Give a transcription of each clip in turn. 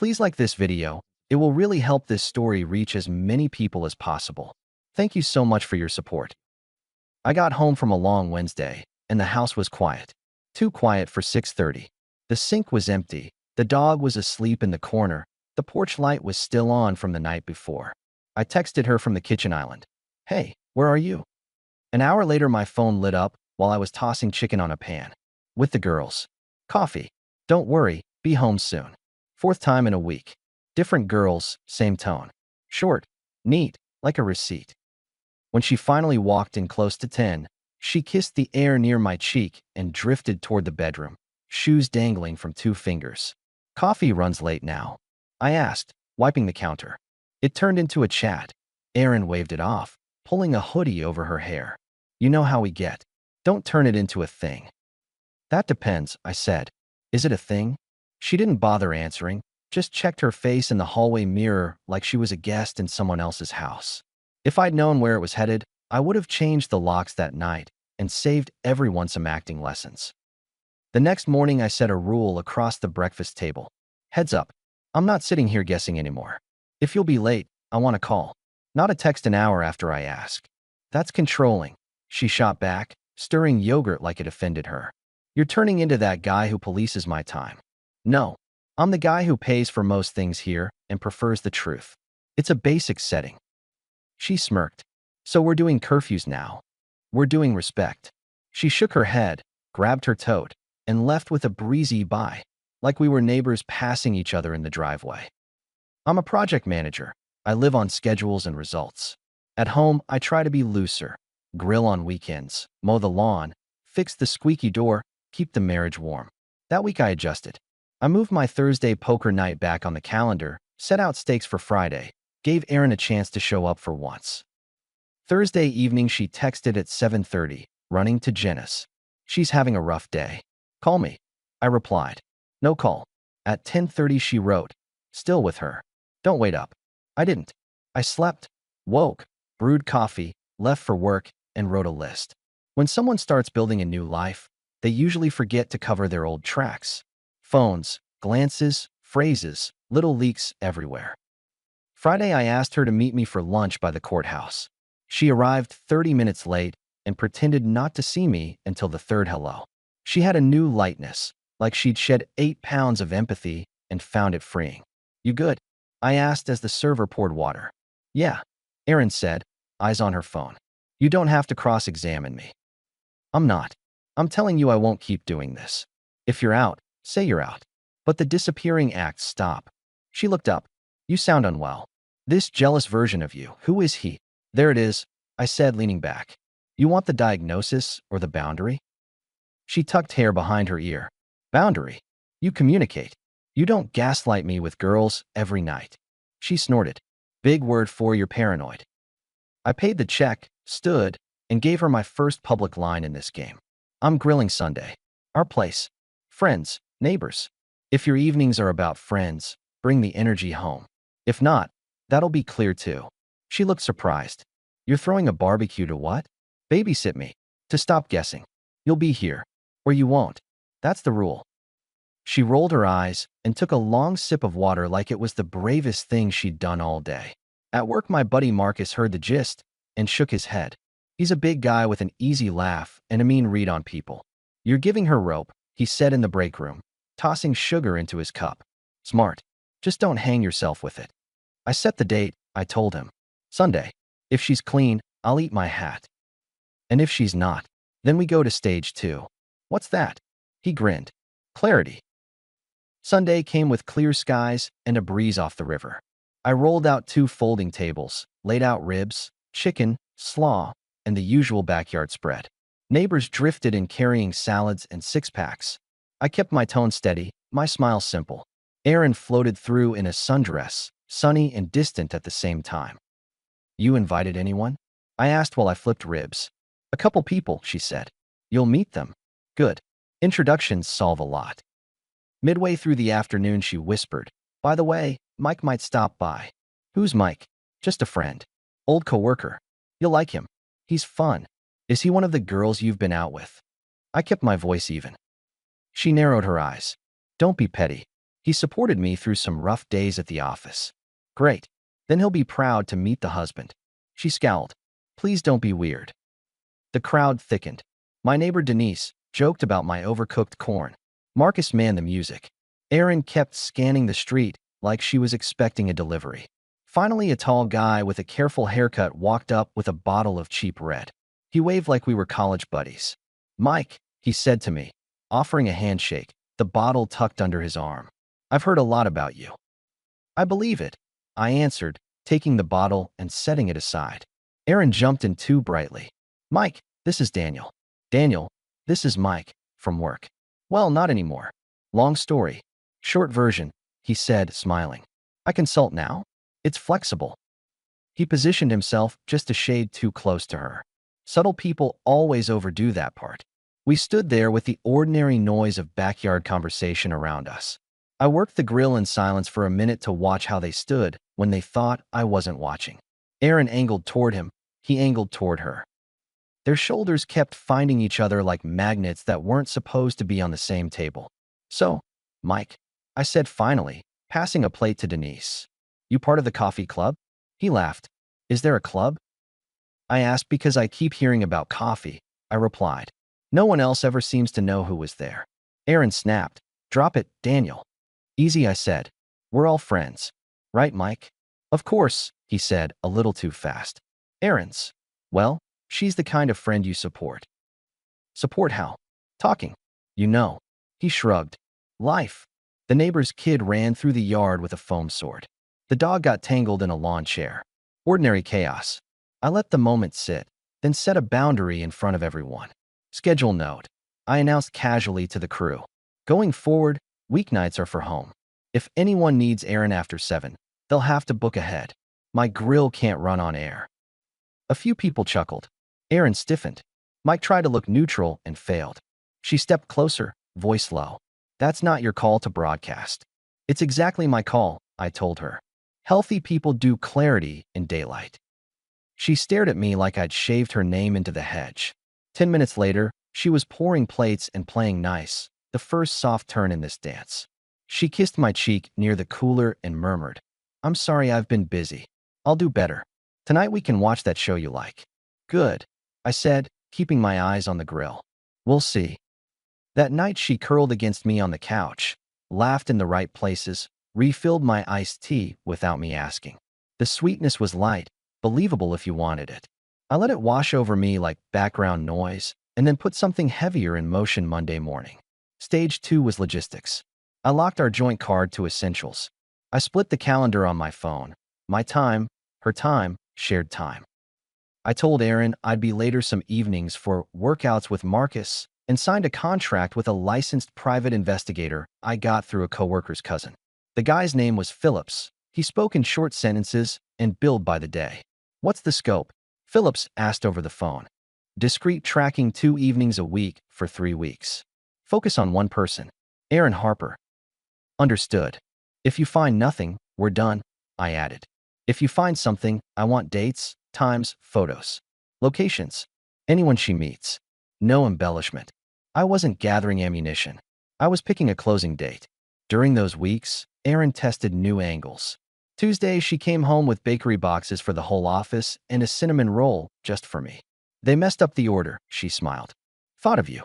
Please like this video. It will really help this story reach as many people as possible. Thank you so much for your support. I got home from a long Wednesday, and the house was quiet. Too quiet for 6:30. The sink was empty. The dog was asleep in the corner. The porch light was still on from the night before. I texted her from the kitchen island. "Hey, where are you?" An hour later, my phone lit up while I was tossing chicken on a pan. With the girls. Coffee. Don't worry, be home soon. Fourth time in a week. Different girls, same tone. Short, neat, like a receipt. When she finally walked in close to 10, she kissed the air near my cheek and drifted toward the bedroom, shoes dangling from 2 fingers. "Coffee runs late now?" I asked, wiping the counter. It turned into a chat. Erin waved it off, pulling a hoodie over her hair. "You know how we get. Don't turn it into a thing." "That depends," I said. "Is it a thing?" She didn't bother answering, just checked her face in the hallway mirror like she was a guest in someone else's house. If I'd known where it was headed, I would have changed the locks that night and saved everyone some acting lessons. The next morning, I set a rule across the breakfast table. Heads up, I'm not sitting here guessing anymore. If you'll be late, I want a call, not a text an hour after I ask. "That's controlling," she shot back, stirring yogurt like it offended her. "You're turning into that guy who polices my time." "No, I'm the guy who pays for most things here and prefers the truth. It's a basic setting." She smirked. "So we're doing curfews now. We're doing respect." She shook her head, grabbed her tote, and left with a breezy bye, like we were neighbors passing each other in the driveway. I'm a project manager. I live on schedules and results. At home, I try to be looser. Grill on weekends, mow the lawn, fix the squeaky door, keep the marriage warm. That week I adjusted. I moved my Thursday poker night back on the calendar, set out stakes for Friday, gave Erin a chance to show up for once. Thursday evening, she texted at 7:30, running to Jenna's. "She's having a rough day. Call me." I replied. No call. At 10:30, she wrote, "Still with her. Don't wait up." I didn't. I slept, woke, brewed coffee, left for work, and wrote a list. When someone starts building a new life, they usually forget to cover their old tracks. Phones, glances, phrases, little leaks everywhere. Friday, I asked her to meet me for lunch by the courthouse. She arrived 30 minutes late and pretended not to see me until the third hello. She had a new lightness, like she'd shed 8 pounds of empathy and found it freeing. "You good?" I asked as the server poured water. "Yeah," Erin said, eyes on her phone. "You don't have to cross-examine me." "I'm not. I'm telling you I won't keep doing this. If you're out, say you're out." But the disappearing act stopped. She looked up. "You sound unwell. This jealous version of you, who is he?" "There it is," I said, leaning back. "You want the diagnosis or the boundary?" She tucked hair behind her ear. "Boundary. You communicate. You don't gaslight me with girls every night." She snorted. "Big word for you're paranoid." I paid the check, stood, and gave her my first public line in this game. "I'm grilling Sunday. Our place. Friends, neighbors. If your evenings are about friends, bring the energy home. If not, that'll be clear too." She looked surprised. "You're throwing a barbecue to what?" "Babysit me. To stop guessing. You'll be here. Or you won't. That's the rule." She rolled her eyes and took a long sip of water like it was the bravest thing she'd done all day. At work, my buddy Marcus heard the gist and shook his head. He's a big guy with an easy laugh and a mean read on people. "You're giving her rope," he said in the break room, tossing sugar into his cup. "Smart. Just don't hang yourself with it." I set the date, I told him. "Sunday. If she's clean, I'll eat my hat. And if she's not, then we go to stage 2. "What's that?" He grinned. "Clarity." Sunday came with clear skies and a breeze off the river. I rolled out 2 folding tables, laid out ribs, chicken, slaw, and the usual backyard spread. Neighbors drifted in carrying salads and 6-packs. I kept my tone steady, my smile simple. Erin floated through in a sundress, sunny and distant at the same time. "You invited anyone?" I asked while I flipped ribs. "A couple people," she said. "You'll meet them." "Good. Introductions solve a lot." Midway through the afternoon, she whispered, "By the way, Mike might stop by." "Who's Mike?" "Just a friend. Old coworker. You'll like him. He's fun." "Is he one of the girls you've been out with?" I kept my voice even. She narrowed her eyes. "Don't be petty. He supported me through some rough days at the office. Great. Then he'll be proud to meet the husband. She scowled. Please don't be weird. The crowd thickened. My neighbor Denise joked about my overcooked corn. Marcus manned the music. Erin kept scanning the street like she was expecting a delivery. Finally, a tall guy with a careful haircut walked up with a bottle of cheap red. He waved like we were college buddies. Mike, he said to me, offering a handshake, the bottle tucked under his arm. I've heard a lot about you. I believe it, I answered, taking the bottle and setting it aside. Erin jumped in too brightly. Mike, this is Daniel. Daniel, this is Mike, from work. Well, not anymore. Long story. Short version, he said, smiling. I consult now? It's flexible. He positioned himself just a shade too close to her. Subtle people always overdo that part. We stood there with the ordinary noise of backyard conversation around us. I worked the grill in silence for a minute to watch how they stood when they thought I wasn't watching. Erin angled toward him. He angled toward her. Their shoulders kept finding each other like magnets that weren't supposed to be on the same table. So, Mike, I said finally, passing a plate to Denise. You part of the coffee club? He laughed. Is there a club? I asked because I keep hearing about coffee, I replied. No one else ever seems to know who was there. Erin snapped. Drop it, Daniel. Easy, I said. We're all friends. Right, Mike? Of course, he said, a little too fast. Erin's. Well, she's the kind of friend you support. Support how? Talking. You know. He shrugged. Life. The neighbor's kid ran through the yard with a foam sword. The dog got tangled in a lawn chair. Ordinary chaos. I let the moment sit, then set a boundary in front of everyone. Schedule note. I announced casually to the crew. Going forward, weeknights are for home. If anyone needs Erin after 7, they'll have to book ahead. My grill can't run on air. A few people chuckled. Erin stiffened. Mike tried to look neutral and failed. She stepped closer, voice low. That's not your call to broadcast. It's exactly my call, I told her. Healthy people do clarity in daylight. She stared at me like I'd shaved her name into the hedge. 10 minutes later, she was pouring plates and playing nice, the first soft turn in this dance. She kissed my cheek near the cooler and murmured, I'm sorry I've been busy. I'll do better. Tonight we can watch that show you like. Good, I said, keeping my eyes on the grill. We'll see. That night she curled against me on the couch, laughed in the right places, refilled my iced tea without me asking. The sweetness was light, believable if you wanted it. I let it wash over me like background noise, and then put something heavier in motion Monday morning. Stage 2 was logistics. I locked our joint card to essentials. I split the calendar on my phone. My time, her time, shared time. I told Erin I'd be later some evenings for workouts with Marcus and signed a contract with a licensed private investigator I got through a coworker's cousin. The guy's name was Phillips. He spoke in short sentences and billed by the day. What's the scope? Phillips asked over the phone. Discreet tracking 2 evenings a week for 3 weeks. Focus on one person. Erin Harper. Understood. If you find nothing, we're done, I added. If you find something, I want dates, times, photos, locations, anyone she meets. No embellishment. I wasn't gathering ammunition. I was picking a closing date. During those weeks, Erin tested new angles. Tuesday, she came home with bakery boxes for the whole office and a cinnamon roll just for me. They messed up the order, she smiled. Thought of you.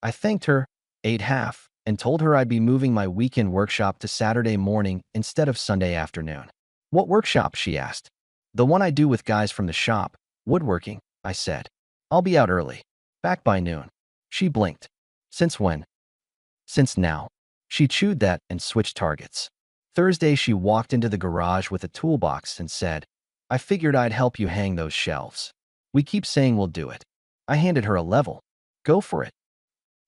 I thanked her, ate half, and told her I'd be moving my weekend workshop to Saturday morning instead of Sunday afternoon. What workshop? She asked. The one I do with guys from the shop, woodworking, I said. I'll be out early. Back by noon. She blinked. Since when? Since now. She chewed that and switched targets. Thursday, she walked into the garage with a toolbox and said, I figured I'd help you hang those shelves. We keep saying we'll do it. I handed her a level. Go for it.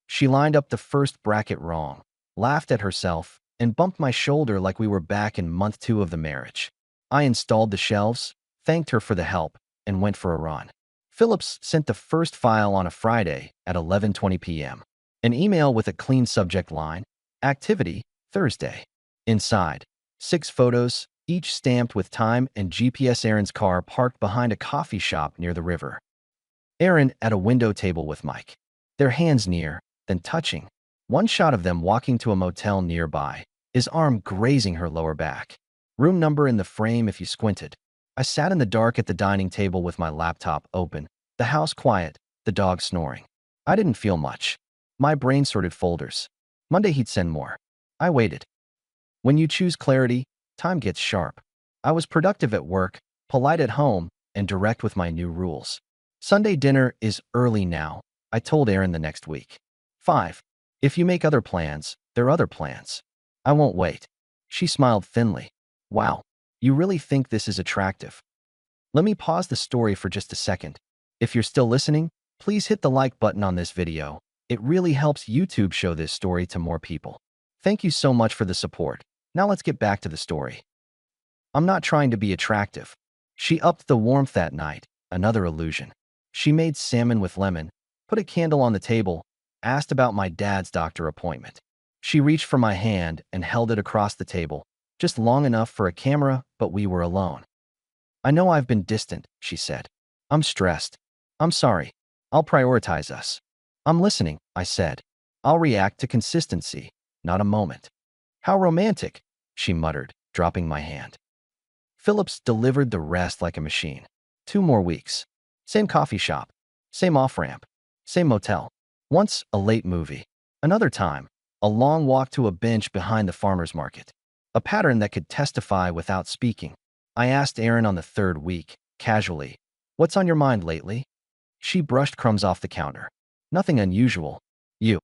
She lined up the first bracket wrong, laughed at herself, and bumped my shoulder like we were back in month 2 of the marriage. I installed the shelves, thanked her for the help, and went for a run. Phillips sent the first file on a Friday at 11:20 p.m. An email with a clean subject line, Activity, Thursday. Inside, 6 photos, each stamped with time and GPS. Erin's car parked behind a coffee shop near the river. Erin at a window table with Mike. Their hands near, then touching. One shot of them walking to a motel nearby. his arm grazing her lower back. Room number in the frame if you squinted. I sat in the dark at the dining table with my laptop open, the house quiet, the dog snoring. I didn't feel much. My brain sorted folders. Monday he'd send more. I waited. When you choose clarity, time gets sharp. I was productive at work, polite at home, and direct with my new rules. Sunday dinner is early now, I told Erin the next week. 5. If you make other plans, they're other plans. I won't wait. She smiled thinly. Wow, you really think this is attractive? Let me pause the story for just a second. If you're still listening, please hit the like button on this video. It really helps YouTube show this story to more people. Thank you so much for the support. Now let's get back to the story. I'm not trying to be attractive. She upped the warmth that night, another illusion. She made salmon with lemon, put a candle on the table, asked about my dad's doctor appointment. She reached for my hand and held it across the table, just long enough for a camera, but we were alone. I know I've been distant, she said. I'm stressed. I'm sorry. I'll prioritize us. I'm listening, I said. I'll react to consistency, not a moment. How romantic, she muttered, dropping my hand. Phillips delivered the rest like a machine. 2 more weeks. Same coffee shop. Same off-ramp. Same motel. Once, a late movie. Another time, a long walk to a bench behind the farmer's market. A pattern that could testify without speaking. I asked Erin on the 3rd week, casually, "What's on your mind lately?" She brushed crumbs off the counter. Nothing unusual. You.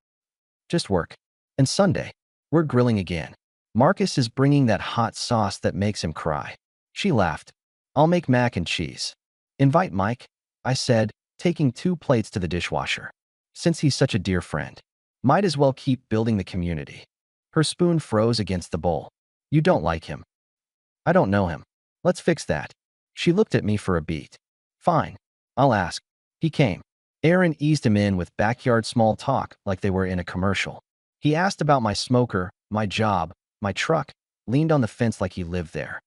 Just work. And Sunday, we're grilling again. Marcus is bringing that hot sauce that makes him cry. She laughed. I'll make mac and cheese. Invite Mike, I said, taking 2 plates to the dishwasher. Since he's such a dear friend, might as well keep building the community. Her spoon froze against the bowl. You don't like him. I don't know him. Let's fix that. She looked at me for a beat. Fine. I'll ask. He came. Erin eased him in with backyard small talk like they were in a commercial. He asked about my smoker, my job, my truck, leaned on the fence like he lived there.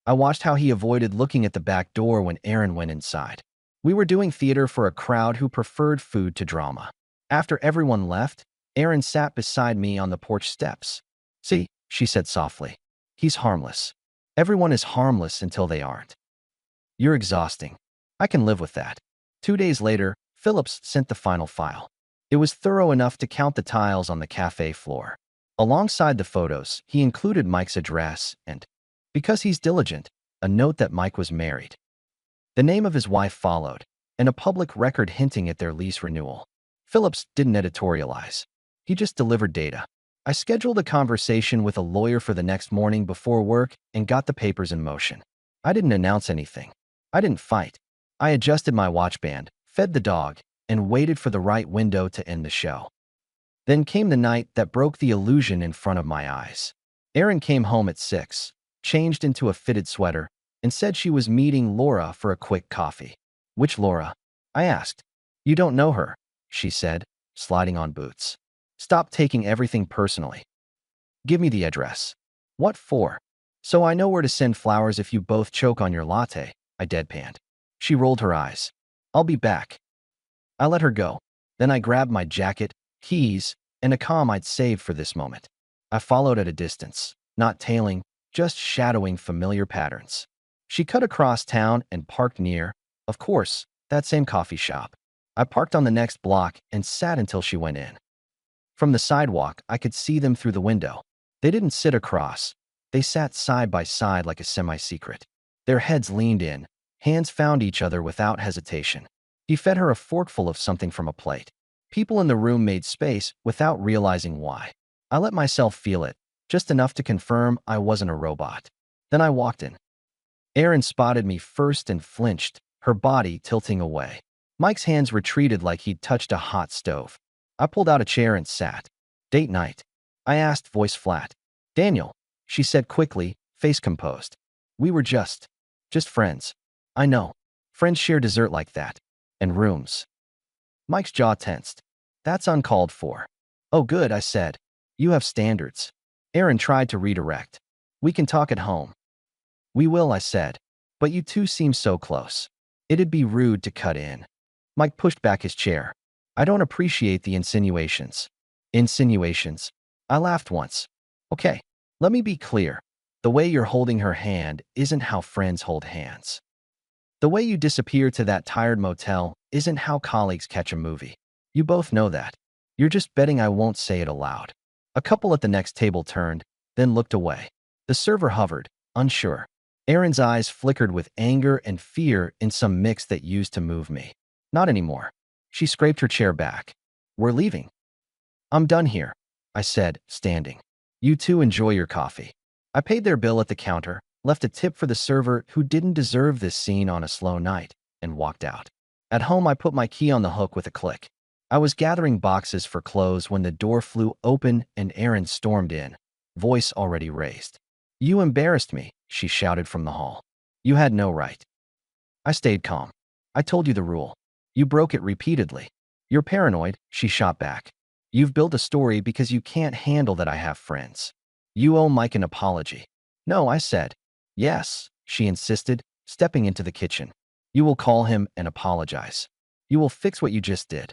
I watched how he avoided looking at the back door when Erin went inside. We were doing theater for a crowd who preferred food to drama. After everyone left, Erin sat beside me on the porch steps. See, she said softly. He's harmless. Everyone is harmless until they aren't. You're exhausting. I can live with that. 2 days later, Phillips sent the final file. It was thorough enough to count the tiles on the cafe floor. Alongside the photos, he included Mike's address and, because he's diligent, a note that Mike was married. The name of his wife followed, and a public record hinting at their lease renewal. Phillips didn't editorialize. He just delivered data. I scheduled a conversation with a lawyer for the next morning before work and got the papers in motion. I didn't announce anything. I didn't fight. I adjusted my watch band, fed the dog, and waited for the right window to end the show. Then came the night that broke the illusion in front of my eyes. Erin came home at 6, changed into a fitted sweater, and said she was meeting Laura for a quick coffee. Which Laura? I asked. You don't know her, she said, sliding on boots. Stop taking everything personally. Give me the address. What for? So I know where to send flowers if you both choke on your latte, I deadpanned. She rolled her eyes. I'll be back. I let her go. Then I grabbed my jacket, keys, and a comm I'd saved for this moment. I followed at a distance, not tailing, just shadowing familiar patterns. She cut across town and parked near, of course, that same coffee shop. I parked on the next block and sat until she went in. From the sidewalk, I could see them through the window. They didn't sit across. They sat side by side like a semi-secret. Their heads leaned in, hands found each other without hesitation. He fed her a forkful of something from a plate. People in the room made space without realizing why. I let myself feel it, just enough to confirm I wasn't a robot. Then I walked in. Erin spotted me first and flinched, her body tilting away. Mike's hands retreated like he'd touched a hot stove. I pulled out a chair and sat. Date night? I asked, voice flat. Daniel, she said quickly, face composed. We were just friends. I know. Friends share dessert like that. And rooms. Mike's jaw tensed. That's uncalled for. Oh good, I said. You have standards. Erin tried to redirect. We can talk at home. We will, I said. But you two seem so close. It'd be rude to cut in. Mike pushed back his chair. I don't appreciate the insinuations. Insinuations? I laughed once. Okay. Let me be clear. The way you're holding her hand isn't how friends hold hands. The way you disappear to that tired motel isn't how colleagues catch a movie. You both know that. You're just betting I won't say it aloud. A couple at the next table turned, then looked away. The server hovered, unsure. Erin's eyes flickered with anger and fear in some mix that used to move me. Not anymore. She scraped her chair back. We're leaving. I'm done here, I said, standing. You two enjoy your coffee. I paid their bill at the counter, left a tip for the server who didn't deserve this scene on a slow night, and walked out. At home, I put my key on the hook with a click. I was gathering boxes for clothes when the door flew open and Erin stormed in, voice already raised. You embarrassed me, she shouted from the hall. You had no right. I stayed calm. I told you the rule. You broke it repeatedly. You're paranoid, she shot back. You've built a story because you can't handle that I have friends. You owe Mike an apology. No, I said. Yes, she insisted, stepping into the kitchen. You will call him and apologize. You will fix what you just did.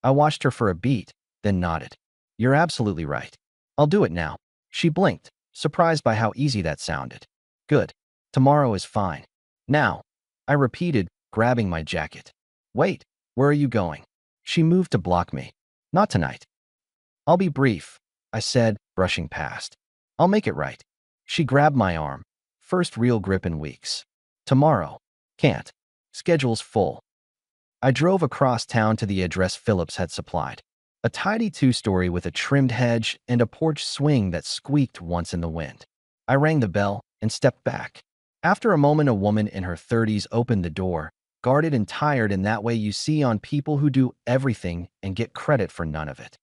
I watched her for a beat, then nodded. You're absolutely right. I'll do it now. She blinked, surprised by how easy that sounded. Good. Tomorrow is fine. Now, I repeated, grabbing my jacket. Wait, where are you going? She moved to block me. Not tonight. I'll be brief, I said, brushing past. I'll make it right. She grabbed my arm. First real grip in weeks. Tomorrow. Can't. Schedule's full. I drove across town to the address Phillips had supplied. A tidy two-story with a trimmed hedge and a porch swing that squeaked once in the wind. I rang the bell and stepped back. After a moment, a woman in her 30s opened the door, guarded and tired in that way you see on people who do everything and get credit for none of it.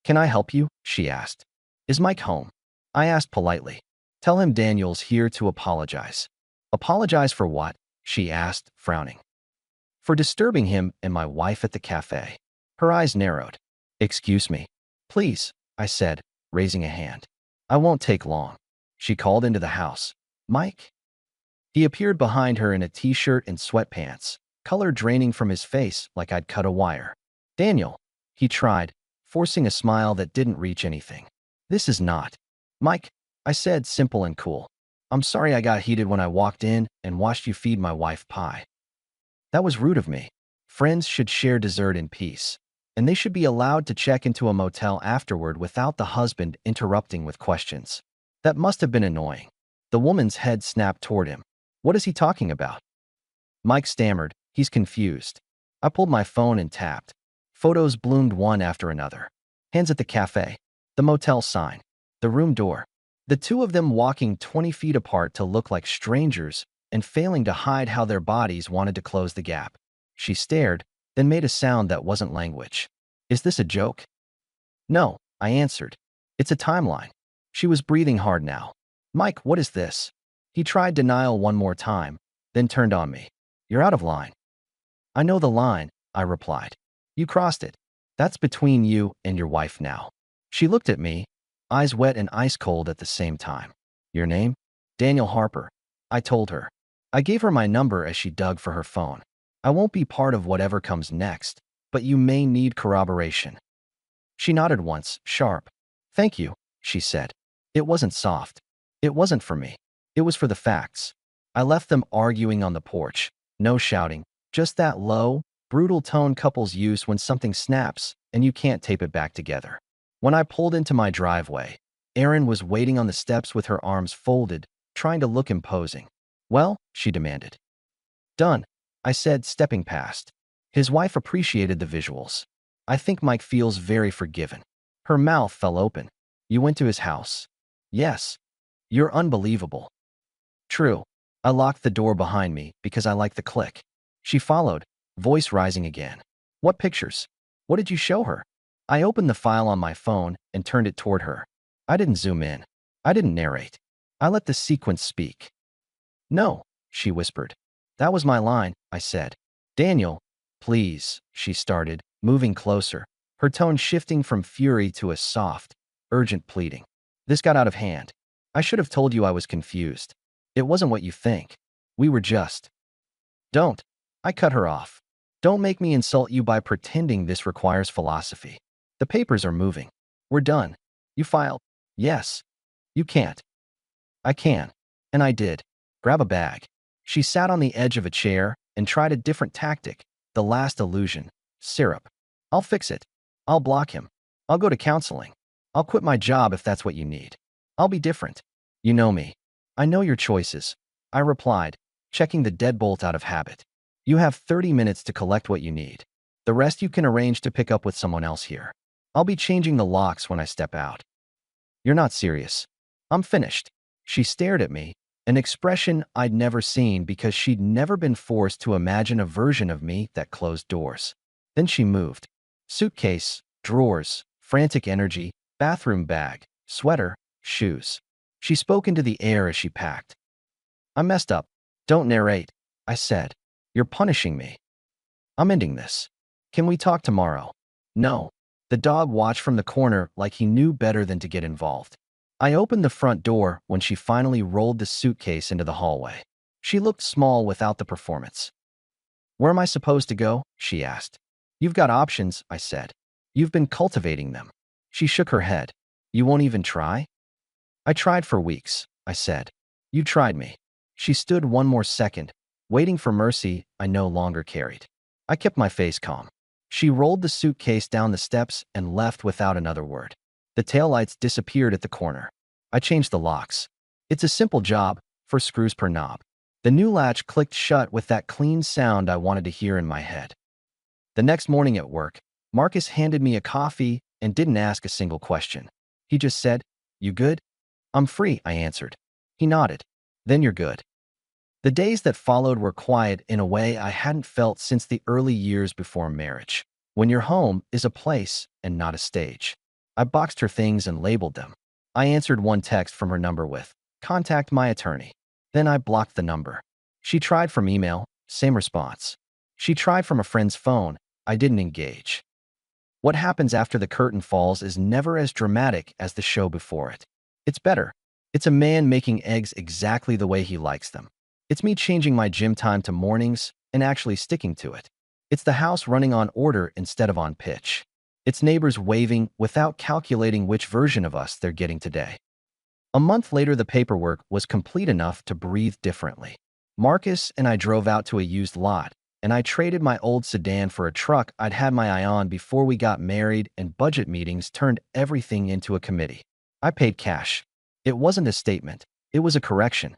Can I help you? She asked. Is Mike home? I asked politely. Tell him Daniel's here to apologize. Apologize for what? She asked, frowning. For disturbing him and my wife at the cafe. Her eyes narrowed. Excuse me. Please, I said, raising a hand. I won't take long. She called into the house. Mike? He appeared behind her in a t-shirt and sweatpants, color draining from his face like I'd cut a wire. Daniel, he tried, forcing a smile that didn't reach anything. This is not. Mike, I said, simple and cool. I'm sorry I got heated when I walked in and watched you feed my wife pie. That was rude of me. Friends should share dessert in peace, and they should be allowed to check into a motel afterward without the husband interrupting with questions. That must have been annoying. The woman's head snapped toward him. What is he talking about? Mike stammered. He's confused. I pulled my phone and tapped. Photos bloomed one after another. Hands at the cafe. The motel sign. The room door. The two of them walking 20 feet apart to look like strangers and failing to hide how their bodies wanted to close the gap. She stared, then made a sound that wasn't language. Is this a joke? No, I answered. It's a timeline. She was breathing hard now. Mike, what is this? He tried denial one more time, then turned on me. You're out of line. I know the line, I replied. You crossed it. That's between you and your wife now. She looked at me, eyes wet and ice cold at the same time. Your name? Daniel Harper. I told her. I gave her my number as she dug for her phone. I won't be part of whatever comes next, but you may need corroboration. She nodded once, sharp. Thank you, she said. It wasn't soft. It wasn't for me. It was for the facts. I left them arguing on the porch. No shouting, just that low, brutal tone couples use when something snaps and you can't tape it back together. When I pulled into my driveway, Erin was waiting on the steps with her arms folded, trying to look imposing. Well, she demanded. Done, I said, stepping past. His wife appreciated the visuals. I think Mike feels very forgiven. Her mouth fell open. You went to his house. Yes. You're unbelievable. True. I locked the door behind me because I like the click. She followed, voice rising again. What pictures? What did you show her? I opened the file on my phone and turned it toward her. I didn't zoom in. I didn't narrate. I let the sequence speak. No, she whispered. That was my line, I said. Daniel, please, she started, moving closer, her tone shifting from fury to a soft, urgent pleading. This got out of hand. I should have told you I was confused. It wasn't what you think. We were just. Don't. I cut her off. Don't make me insult you by pretending this requires philosophy. The papers are moving. We're done. You filed. Yes. You can't. I can. And I did. Grab a bag. She sat on the edge of a chair and tried a different tactic, the last illusion. Syrup. I'll fix it. I'll block him. I'll go to counseling. I'll quit my job if that's what you need. I'll be different. You know me. I know your choices. I replied, checking the deadbolt out of habit. You have 30 minutes to collect what you need. The rest you can arrange to pick up with someone else here. I'll be changing the locks when I step out. You're not serious. I'm finished. She stared at me, an expression I'd never seen because she'd never been forced to imagine a version of me that closed doors. Then she moved. Suitcase, drawers, frantic energy, bathroom bag, sweater, shoes. She spoke into the air as she packed. I messed up. Don't narrate, I said. You're punishing me. I'm ending this. Can we talk tomorrow? No. The dog watched from the corner like he knew better than to get involved. I opened the front door when she finally rolled the suitcase into the hallway. She looked small without the performance. Where am I supposed to go? She asked. You've got options, I said. You've been cultivating them. She shook her head. You won't even try? I tried for weeks, I said. You tried me. She stood one more second, waiting for mercy I no longer carried. I kept my face calm. She rolled the suitcase down the steps and left without another word. The taillights disappeared at the corner. I changed the locks. It's a simple job, 4 screws per knob. The new latch clicked shut with that clean sound I wanted to hear in my head. The next morning at work, Marcus handed me a coffee and didn't ask a single question. He just said, "You good?" "I'm free," I answered. He nodded. "Then you're good." The days that followed were quiet in a way I hadn't felt since the early years before marriage, when your home is a place and not a stage. I boxed her things and labeled them. I answered one text from her number with, "Contact my attorney." Then I blocked the number. She tried from email, same response. She tried from a friend's phone, I didn't engage. What happens after the curtain falls is never as dramatic as the show before it. It's better. It's a man making eggs exactly the way he likes them. It's me changing my gym time to mornings and actually sticking to it. It's the house running on order instead of on pitch. It's neighbors waving without calculating which version of us they're getting today. A month later, the paperwork was complete enough to breathe differently. Marcus and I drove out to a used lot, and I traded my old sedan for a truck I'd had my eye on before we got married, and budget meetings turned everything into a committee. I paid cash. It wasn't a statement. It was a correction.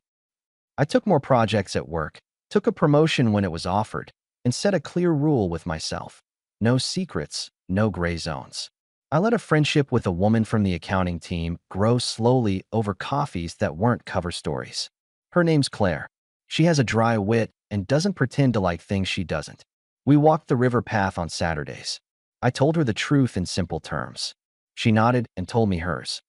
I took more projects at work, took a promotion when it was offered, and set a clear rule with myself. No secrets, no gray zones. I let a friendship with a woman from the accounting team grow slowly over coffees that weren't cover stories. Her name's Claire. She has a dry wit and doesn't pretend to like things she doesn't. We walked the river path on Saturdays. I told her the truth in simple terms. She nodded and told me hers.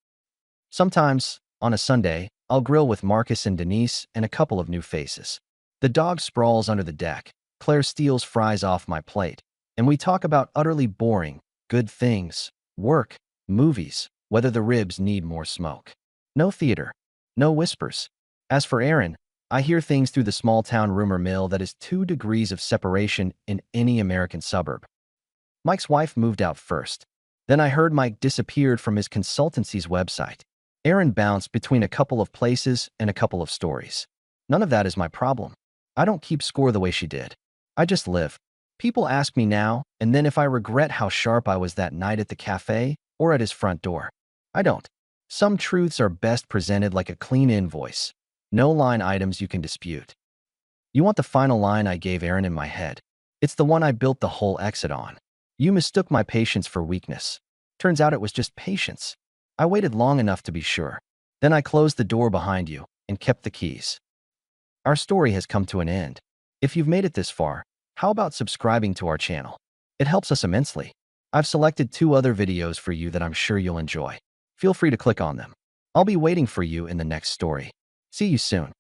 Sometimes, on a Sunday, I'll grill with Marcus and Denise and a couple of new faces. The dog sprawls under the deck. Claire steals fries off my plate, and we talk about utterly boring, good things, work, movies, whether the ribs need more smoke. No theater, no whispers. As for Aaron, I hear things through the small-town rumor mill that is 2 degrees of separation in any American suburb. Mike's wife moved out first. Then I heard Mike disappeared from his consultancy's website. Aaron bounced between a couple of places and a couple of stories. None of that is my problem. I don't keep score the way she did. I just live. People ask me now and then if I regret how sharp I was that night at the cafe or at his front door. I don't. Some truths are best presented like a clean invoice. No line items you can dispute. You want the final line I gave Aaron in my head? It's the one I built the whole exit on. You mistook my patience for weakness. Turns out it was just patience. I waited long enough to be sure. Then I closed the door behind you and kept the keys. Our story has come to an end. If you've made it this far, how about subscribing to our channel? It helps us immensely. I've selected 2 other videos for you that I'm sure you'll enjoy. Feel free to click on them. I'll be waiting for you in the next story. See you soon.